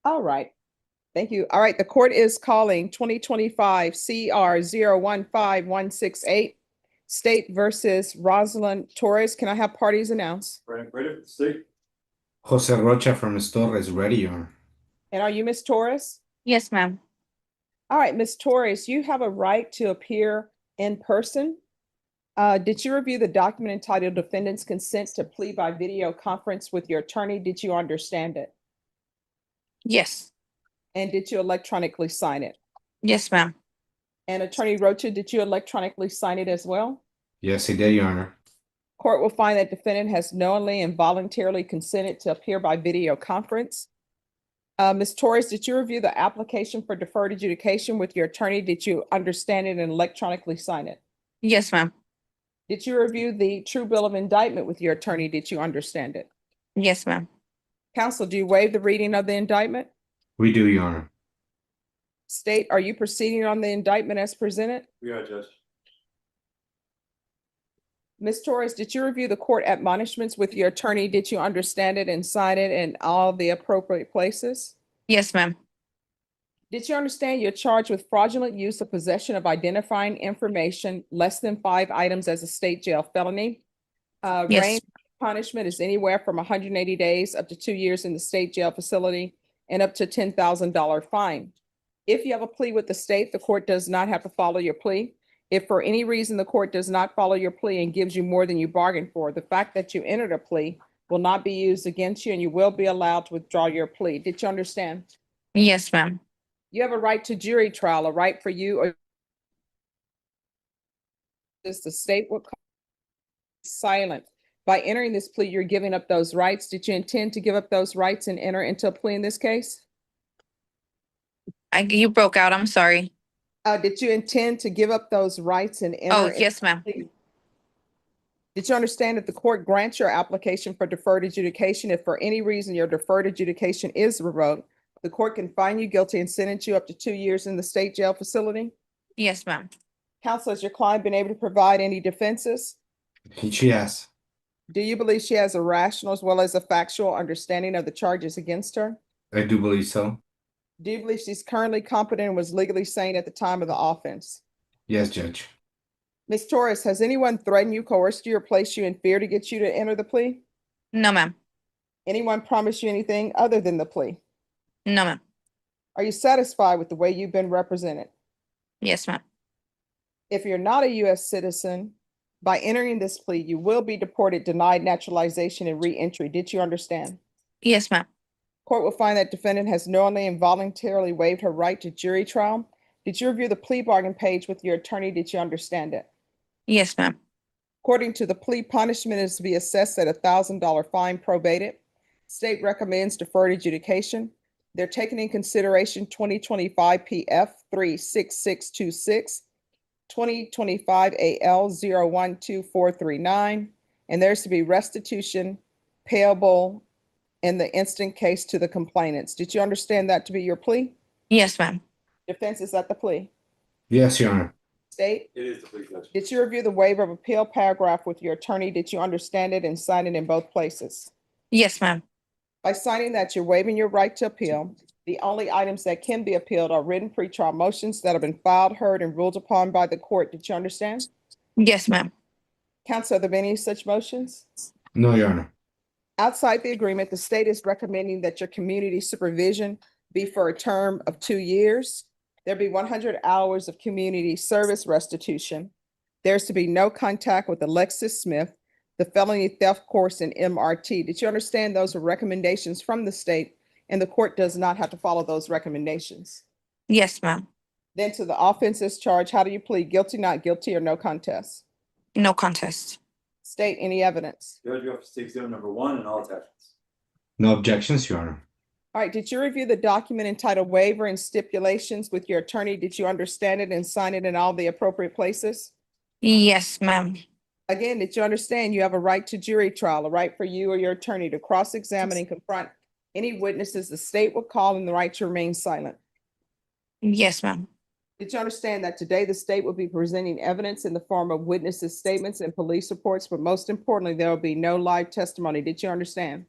All right. Thank you. All right. The court is calling 2025 CR 015168 State versus Rosalyn Torres. Can I have parties announced? Ready for the state? Jose Rocha from Torres, ready, Your Honor. And are you Miss Torres? Yes, ma'am. All right, Miss Torres, you have a right to appear in person. Did you review the document entitled Defendant's Consent to Plea by Video Conference with your attorney? Did you understand it? Yes. And did you electronically sign it? Yes, ma'am. And Attorney Rocha, did you electronically sign it as well? Yes, he did, Your Honor. Court will find that defendant has knowingly and voluntarily consented to appear by video conference. Ms. Torres, did you review the application for deferred adjudication with your attorney? Did you understand it and electronically sign it? Yes, ma'am. Did you review the true bill of indictment with your attorney? Did you understand it? Yes, ma'am. Counsel, do you waive the reading of the indictment? We do, Your Honor. State, are you proceeding on the indictment as presented? We are, Judge. Ms. Torres, did you review the court admonishments with your attorney? Did you understand it and sign it in all the appropriate places? Yes, ma'am. Did you understand you're charged with fraudulent use of possession of identifying information less than 5 items as a state jail felony? Yes. Range of punishment is anywhere from 180 days up to 2 years in the state jail facility and up to $10,000 fine. If you have a plea with the state, the court does not have to follow your plea. If for any reason the court does not follow your plea and gives you more than you bargained for, the fact that you entered a plea will not be used against you and you will be allowed to withdraw your plea. Did you understand? Yes, ma'am. You have a right to jury trial, a right for you or the state will call silent. By entering this plea, you're giving up those rights. Did you intend to give up those rights and enter into a plea in this case? You broke out. I'm sorry. Did you intend to give up those rights and enter? Oh, yes, ma'am. Did you understand that the court grants your application for deferred adjudication if for any reason your deferred adjudication is revoked? The court can find you guilty and sentence you up to 2 years in the state jail facility? Yes, ma'am. Counsel, has your client been able to provide any defenses? She has. Do you believe she has a rational as well as a factual understanding of the charges against her? I do believe so. Do you believe she's currently competent and was legally sane at the time of the offense? Yes, Judge. Ms. Torres, has anyone threatened you, coerced you, or placed you in fear to get you to enter the plea? No, ma'am. Anyone promised you anything other than the plea? No, ma'am. Are you satisfied with the way you've been represented? Yes, ma'am. If you're not a U.S. citizen, by entering this plea, you will be deported, denied naturalization, and re-entry. Did you understand? Yes, ma'am. Court will find that defendant has knowingly and voluntarily waived her right to jury trial. Did you review the plea bargain page with your attorney? Did you understand it? Yes, ma'am. According to the plea, punishment is to be assessed at $1,000 fine probated. State recommends deferred adjudication. They're taking in consideration 2025 PF 36626, 2025 AL 012439, and there's to be restitution payable in the instant case to the complainants. Did you understand that to be your plea? Yes, ma'am. Defense, is that the plea? Yes, Your Honor. State? It is the plea, Judge. Did you review the waiver of appeal paragraph with your attorney? Did you understand it and sign it in both places? Yes, ma'am. By signing that, you're waiving your right to appeal. The only items that can be appealed are written pretrial motions that have been filed, heard, and ruled upon by the court. Did you understand? Yes, ma'am. Counsel, are there any such motions? No, Your Honor. Outside the agreement, the state is recommending that your community supervision be for a term of 2 years. There be 100 hours of community service restitution. There's to be no contact with Alexis Smith, the felony theft course in MRT. Did you understand those are recommendations from the state and the court does not have to follow those recommendations? Yes, ma'am. Then to the offenses charge, how do you plead? Guilty, not guilty, or no contest? No contest. State any evidence. Judge, you have to take exhibit number 1 and all attachments. No objections, Your Honor. All right, did you review the document entitled waiver and stipulations with your attorney? Did you understand it and sign it in all the appropriate places? Yes, ma'am. Again, did you understand you have a right to jury trial, a right for you or your attorney to cross-examine and confront any witnesses the state will call and the right to remain silent? Yes, ma'am. Did you understand that today the state will be presenting evidence in the form of witnesses' statements and police reports, but most importantly, there will be no live testimony? Did you understand?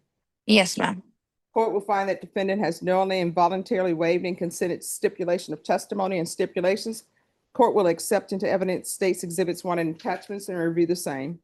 Yes, ma'am. Court will find that defendant has knowingly and voluntarily waived and consented to stipulation of testimony and stipulations. Court will accept into evidence states exhibits 1 and attachments and review the same.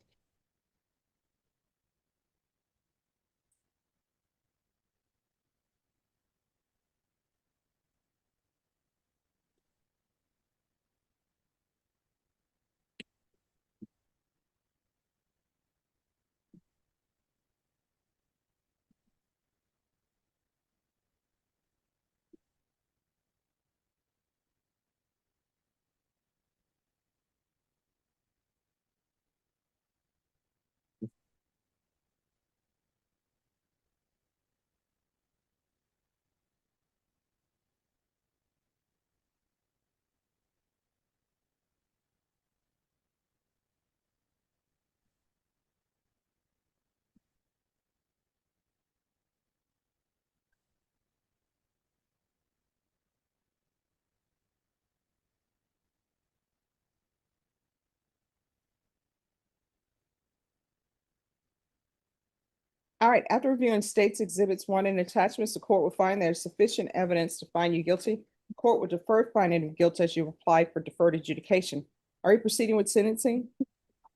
All right, after reviewing states exhibits 1 and attachments, the court will find there is sufficient evidence to find you guilty. The court will defer finding of guilt as you apply for deferred adjudication. Are you proceeding with sentencing?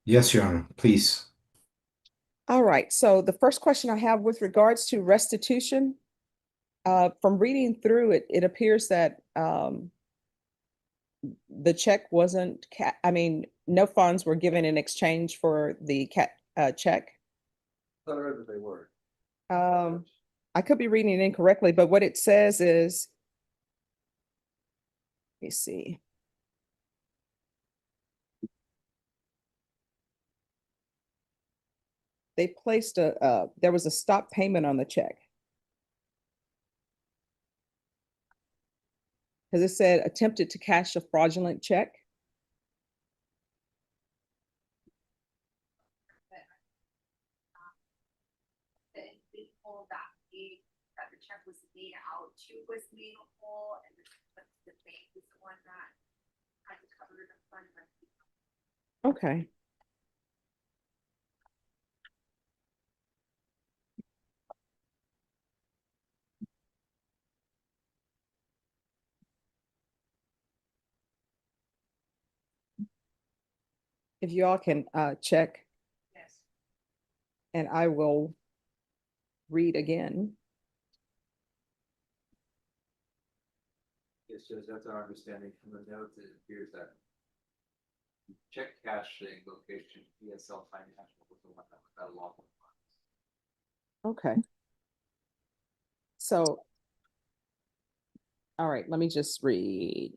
Yes, Your Honor, please. All right, so the first question I have with regards to restitution, from reading through it, it appears that the check wasn't, no funds were given in exchange for the check. I thought I read that they were. I could be reading it incorrectly, but what it says is, let me see. They placed there was a stop payment on the check. Because it said attempted to cash a fraudulent check. That the check was made out to was made whole, and the bank was the one that had to cover the fund. Okay. If you all can check, Yes. and I will read again. Yes, Judge, that's our understanding from the notes. It appears that check cashing location, ESL Financial was the one that was that lawful funds. Okay. So, all right, let me just read.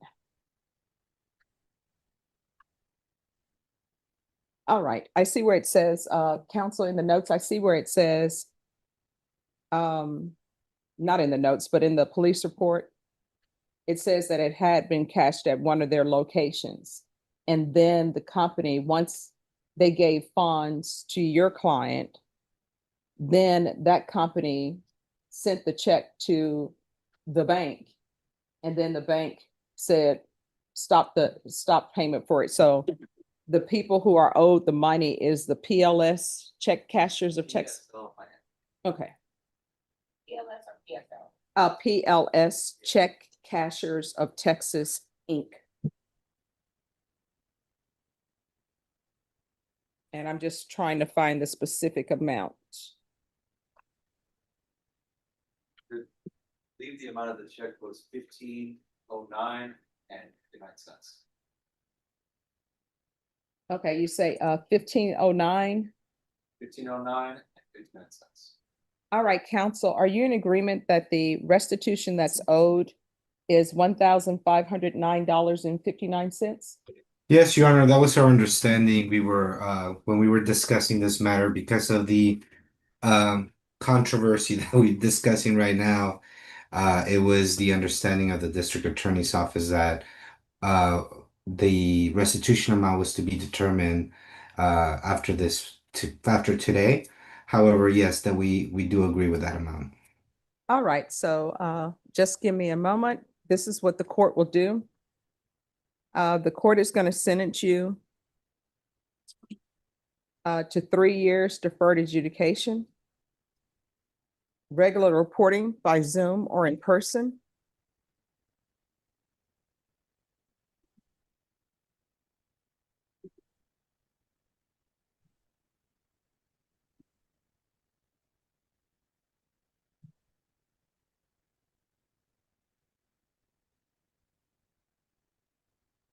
All right, I see where it says, counsel, in the notes, I see where it says, not in the notes, but in the police report, it says that it had been cashed at one of their locations. And then the company, once they gave funds to your client, then that company sent the check to the bank. And then the bank said, stop payment for it. So the people who are owed the money is the PLS check cashers of checks. ESL Financial. Okay. PLS or PSL? PLS Check Cashers of Texas, Inc. And I'm just trying to find the specific amount. I believe the amount of the check was $15.09 and 59 cents. Okay, you say 1509. $15.09 and 59 cents. All right, counsel, are you in agreement that the restitution that's owed is $1,509.59? Yes, Your Honor, that was our understanding. We were, when we were discussing this matter, because of the controversy that we're discussing right now, it was the understanding of the district attorney's office that the restitution amount was to be determined after today. However, yes, that we do agree with that amount. All right, so just give me a moment. This is what the court will do. The court is going to sentence you to 3 years deferred adjudication. regular reporting by Zoom or in person.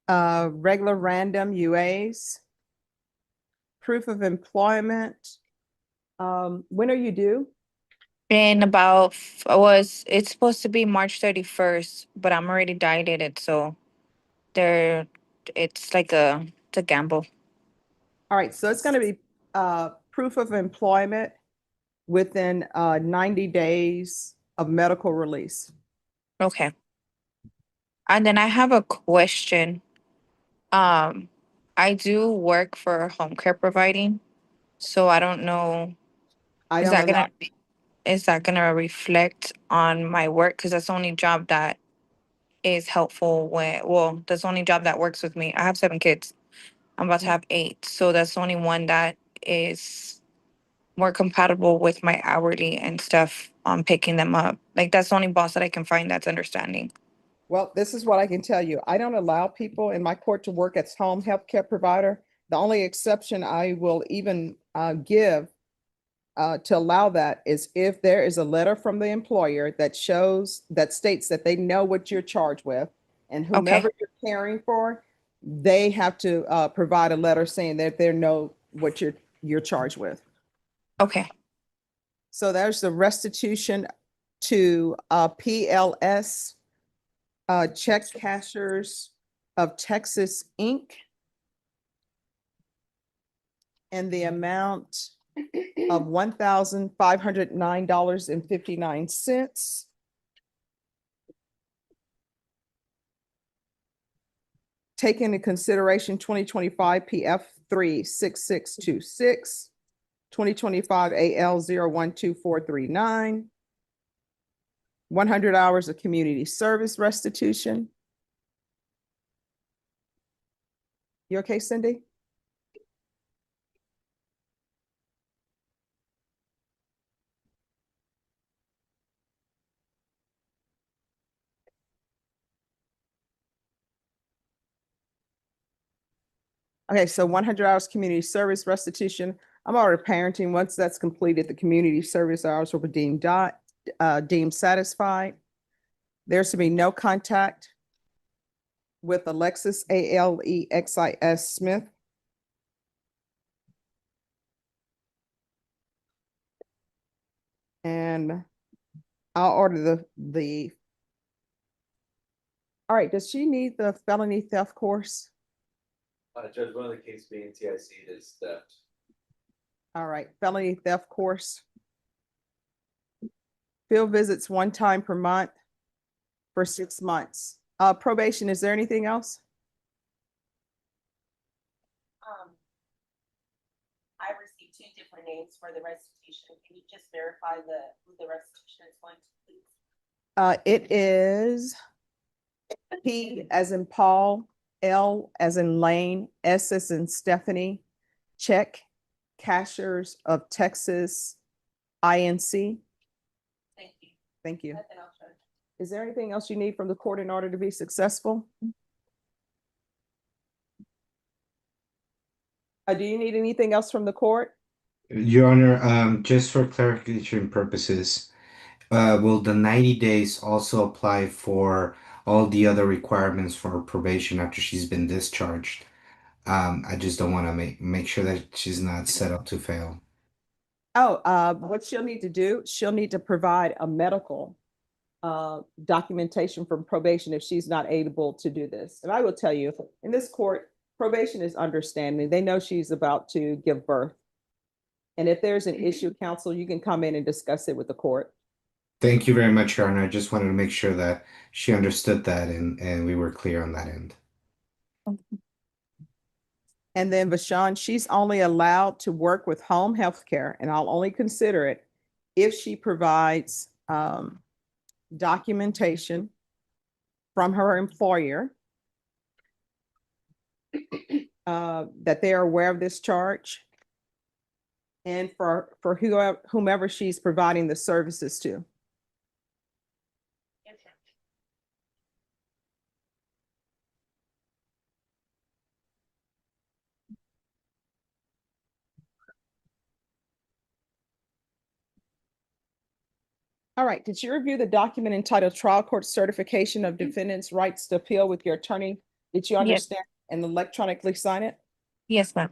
Regular random UAs. Proof of employment. When are you due? In about, it's supposed to be March 31st, but I'm already dieted it, so there, it's like it's a gamble. All right, so it's gonna be, proof of employment within, 90 days of medical release. Okay. And then I have a question. Um, I do work for home care providing, so I don't know, I is don't that allow, gonna reflect on my work? Because that's the only job that is helpful that's the only job that works with me. I have 7 kids. I'm about to have 8. So that's the only one that is more compatible with my hourly and stuff on picking them up. Like that's the only boss that I can find that's understanding. well, this is what I can tell you. I don't allow people in my court to work as home healthcare provider. The only exception I will even, give to allow that is if there is a letter from the employer that shows, that states that they know what you're charged with, and whomever you're caring for, they have to, provide a letter saying that they know what you're charged with. Okay. So there's the restitution to, PLS, Check Cashers of Texas, Inc. And the amount of $1,509.59. Take into consideration 2025 PF 36626, 2025 AL 012439, 100 hours of community service restitution. You okay, Cindy? Okay, so 100 hours community service restitution. I'm already parenting. Once that's completed, the community service hours will be deemed satisfied. There's to be no contact with Alexis, Alexis Smith. And I'll order all right, does she need the felony theft course? Judge, one of the cases being TIC is theft. All right, felony theft course. Field visits 1 time per month for 6 months. Probation, is there anything else? I received 2 different names for the restitution. Can you just verify who the restitution is going to, please? It is P as in Paul, L as in Lane, S as in Stephanie, Check Cashers of Texas, INC. Thank you. Thank you. Nothing else, Judge. Is there anything else you need from the court in order to be successful? Do you need anything else from the court? Your Honor, just for clarification purposes, will the 90 days also apply for all the other requirements for probation after she's been discharged? I just don't want to make sure that she's not set up to fail. Oh, what she'll need to do, she'll need to provide a medical documentation from probation if she's not able to do this. And I will tell you, in this court, probation is understanding. They know she's about to give birth. And if there's an issue, counsel, you can come in and discuss it with the court. Thank you very much, Your Honor. I just wanted to make sure that she understood that and we were clear on that end. And then Vashon, she's only allowed to work with home health care, and I'll only consider it if she provides documentation from her employer that they are aware of this charge, and for whomever she's providing the services to. Yes, sir. All right, did you review the document entitled Trial Court Certification of Defendant's Rights to Appeal with your attorney? Did you Yes. understand and electronically sign it? Yes, ma'am.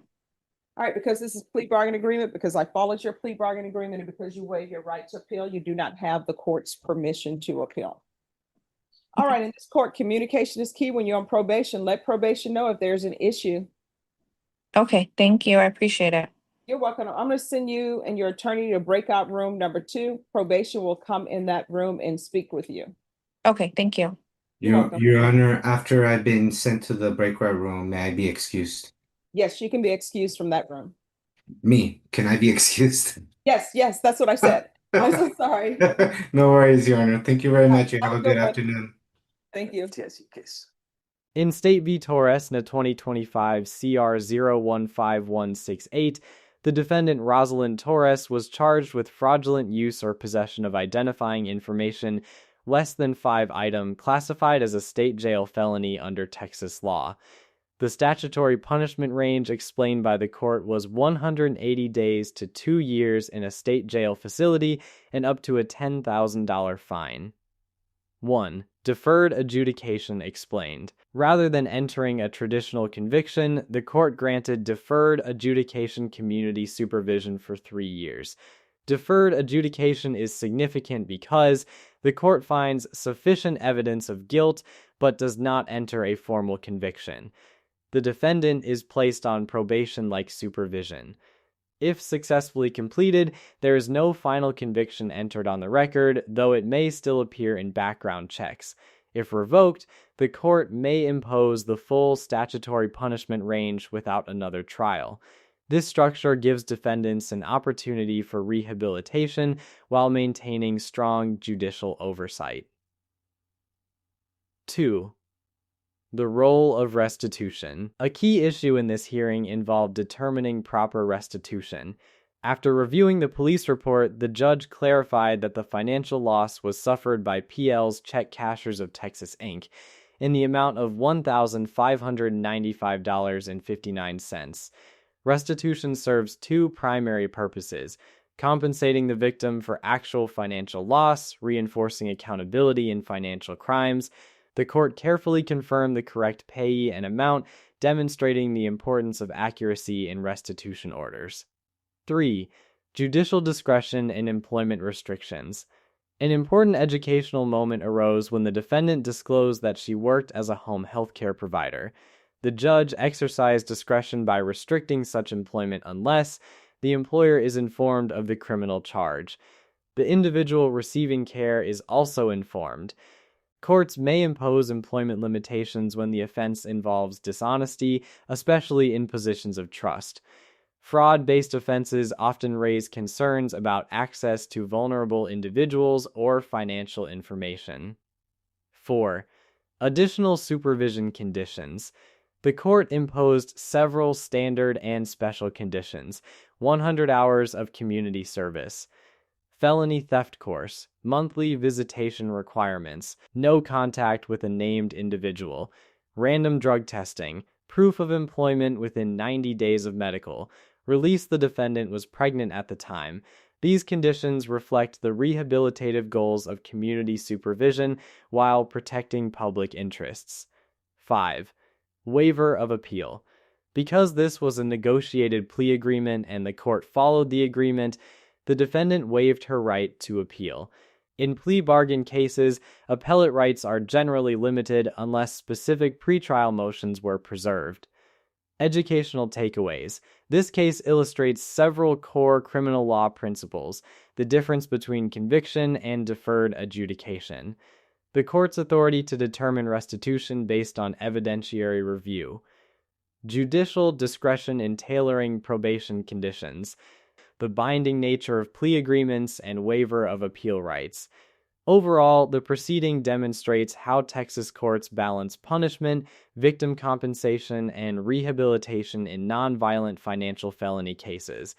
All right, because this is plea bargain agreement, because I followed your plea bargain agreement, and because you waive your right to appeal, you do not have the court's permission to appeal. All right, in this court, communication is key. When you're on probation, let probation know if there's an issue. Okay, thank you. I appreciate it. You're welcome. I'm going to send you and your attorney to breakout room number 2. Probation will come in that room and speak with you. Okay, thank you. You're welcome. Your Honor, after I've been sent to the breakout room, may I be excused? Yes, you can be excused from that room. Me, can I be excused? Yes, that's what I said. I'm so sorry. No worries, Your Honor. Thank you very much. You Have have a a good good one. afternoon. Thank you. In State v. Torres, in 2025 CR 015168, the defendant Rosalyn Torres was charged with fraudulent use or possession of identifying information less than 5-item classified as a state jail felony under Texas law. The statutory punishment range explained by the court was 180 days to 2 years in a state jail facility and up to a $10,000 fine. 1. Deferred adjudication explained. Rather than entering a traditional conviction, the court granted deferred adjudication community supervision for 3 years. Deferred adjudication is significant because the court finds sufficient evidence of guilt but does not enter a formal conviction. The defendant is placed on probation-like supervision. If successfully completed, there is no final conviction entered on the record, though it may still appear in background checks. If revoked, the court may impose the full statutory punishment range without another trial. This structure gives defendants an opportunity for rehabilitation while maintaining strong judicial oversight. 2. The role of restitution. A key issue in this hearing involved determining proper restitution. After reviewing the police report, the judge clarified that the financial loss was suffered by PL's Check Cashers of Texas, Inc. in the amount of $1,595.59. Restitution serves 2 primary purposes: compensating the victim for actual financial loss, reinforcing accountability in financial crimes. The court carefully confirmed the correct payee and amount, demonstrating the importance of accuracy in restitution orders. 3. Judicial discretion and employment restrictions. An important educational moment arose when the defendant disclosed that she worked as a home health care provider. The judge exercised discretion by restricting such employment unless the employer is informed of the criminal charge. The individual receiving care is also informed. Courts may impose employment limitations when the offense involves dishonesty, especially in positions of trust. Fraud-based offenses often raise concerns about access to vulnerable individuals or financial information. 4. Additional supervision conditions. The court imposed several standard and special conditions: 100 hours of community service, felony theft course, monthly visitation requirements, no contact with a named individual, random drug testing, proof of employment within 90 days of medical, release the defendant was pregnant at the time. These conditions reflect the rehabilitative goals of community supervision while protecting public interests. 5. Waiver of appeal. Because this was a negotiated plea agreement and the court followed the agreement, the defendant waived her right to appeal. In plea bargain cases, appellate rights are generally limited unless specific pretrial motions were preserved. Educational takeaways. This case illustrates several core criminal law principles: the difference between conviction and deferred adjudication, the court's authority to determine restitution based on evidentiary review, judicial discretion in tailoring probation conditions, the binding nature of plea agreements, and waiver of appeal rights. Overall, the proceeding demonstrates how Texas courts balance punishment, victim compensation, and rehabilitation in nonviolent financial felony cases.